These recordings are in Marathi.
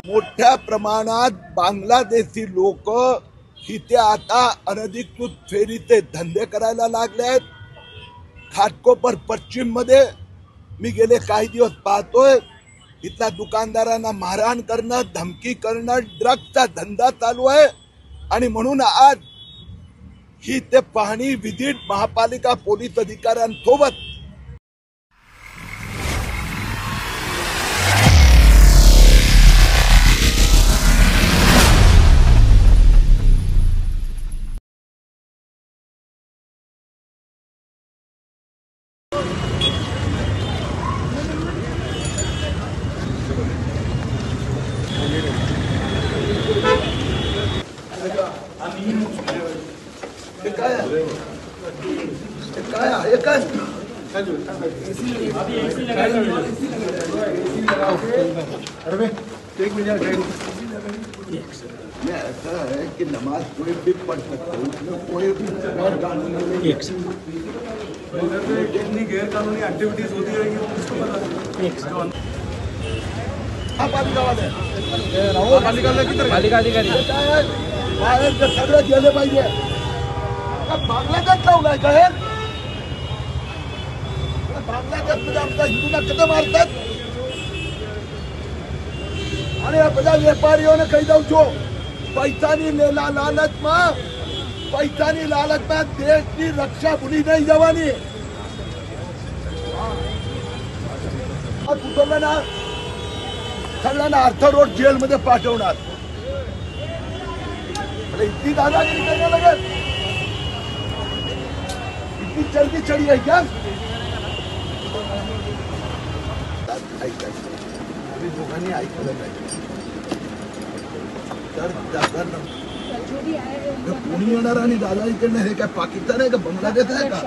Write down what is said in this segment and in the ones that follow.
मोठ्या प्रमाणात बांगलादेशी लोक इथे आता अनधिकृत फेरीचे धंदे करायला लागले आहेत। घाटकोपर पश्चिम मध्ये मी गेले काही दिवस पाहतोय, इथल्या दुकानदारांना मारहाण करणं, धमकी करणं, ड्रग्सचा धंदा चालू आहे। आणि म्हणून आज ही ते पाहणी व्हिजिट महापालिका पोलीस अधिकाऱ्यांसोबत मैं ऐसा है कि नमाज कोई भी पढ़ सकता है, उसमें कोई भी गैर कानूनी गैर कानूनी एक्टिविटीज होती रहेगी तो उसको पता। पालिका अधिकारी बाहेर सगळे गेले पाहिजे। बांगलादेश लावलाय का हे? बांगलादेश मध्ये आमचा हिंदूंना कदम मारतात અને આ બધા વેપારીઓને કહી દઉં છું, પૈસાની લાલચમાં દેશની રક્ષા ભૂલી નહીં જવાની। આ कुटुंबांना सगळ्यांना अर्थ रोड जेलमध्ये पाठवणार। इतकी दादागिरी करने लगे, इतनी चलती चढ़ी है क्या? दोघांनी ऐकलं पाहिजे। कोणी येणार आणि दादा इकडनं हे काय पाकिस्तान आहे का बांगलादेश आहे का?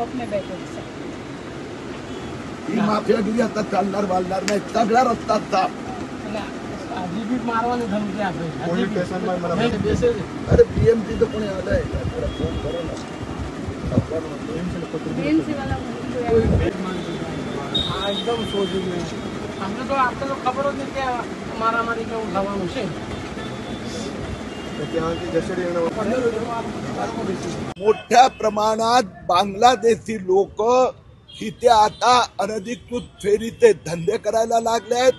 ही माफियागिरी आता चालणार वालणार नाही, सगळा रस्ता साफ। अरे बीएमसी तो कोणी आलंय फोन करो ना, एकदम सोचू हमने तो आपको तो खबर होती है मारामारी का उठावा उसे मोठ्या प्रमाणात बांगलादेशी लोक इथे आता अनधिकृत फेरीचे धंदे करायला लागले आहेत।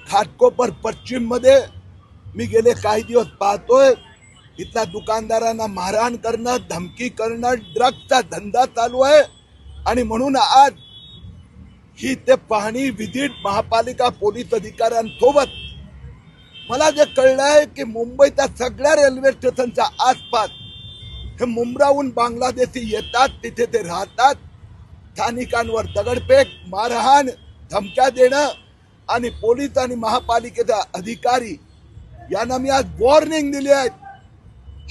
घाटकोपर पश्चिम मध्ये मी गेले काही दिवस पाहतोय, इथल्या दुकानदारांना मारहाण करणं, धमकी करणं, ड्रग्सचा धंदा चालू आहे। आणि म्हणून आज ही ते पाहणी व्हिजिट महापालिका पोलीस अधिकाऱ्यांसोबत मला जे कळलंय की मुंबईच्या सगळ्या रेल्वे स्टेशनच्या आसपास हे मुंब्राहून बांगलादेशी येतात, तिथे ते राहतात। स्थानिकांवर दगडफेक, मारहाण, धमक्या देणं आणि पोलीस आणि महापालिकेचा अधिकारी यांना मी आज वॉर्निंग दिली आहे,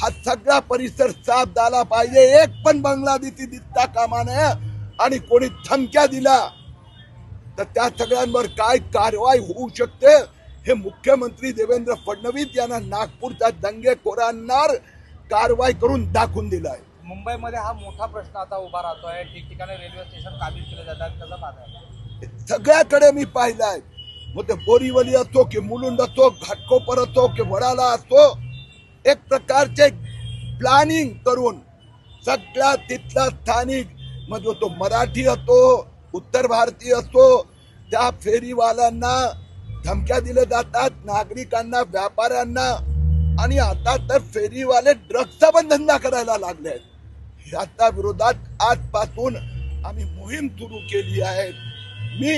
हा सगळा परिसर साफ झाला पाहिजे। एक पण बांगलादेशी दिसता कामा नये आणि कोणी धमक्या दिला तर त्या सगळ्यांवर काय कारवाई होऊ शकते हे मुख्यमंत्री देवेंद्र फडणवीस यांना नागपूरच्या दंगेखोरांवर कारवाई करून दाखवून दिलं आहे। मुंबईमध्ये हा मोठा प्रश्न आता उभा राहतोय, ठिकठिकाणी रेल्वे स्टेशन काबीज केले जातात, कसं पाहताय? सगळ्याकडे मी पाहिलंय, मग ते बोरीवली असो की मुलुंड असो, घाटकोपर असो की वडाला असो, एक प्रकारचे प्लॅनिंग करून सगळ्या तिथला स्थानिक म्हणजे तो मराठी असो, उत्तर भारतीय असो, त्या फेरीवाल्यांना धमक्या दिल्या जातात, नागरिकांना, व्यापाऱ्यांना। आणि आता तर फेरीवाले ड्रग्सचा पण धंदा करायला लागले आहेत। याच्या विरोधात आजपासून आम्ही मोहीम सुरू केली आहे। मी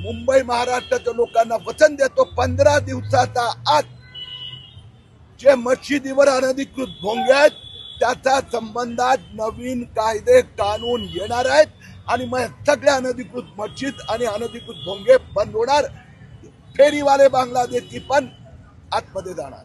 मुंबई महाराष्ट्राच्या लोकांना वचन देतो, 15 दिवसाचा आत जे मशिदीवर अनधिकृत भोंगे आहेत त्याच्या संबंधात नवीन कायदे कानून येणार आहेत आणि मग सगळे अनधिकृत मस्जिद आणि अनधिकृत भोंगे बंद होणार। फेरीवाले बांगलादेशी पण आतमध्ये जाणार।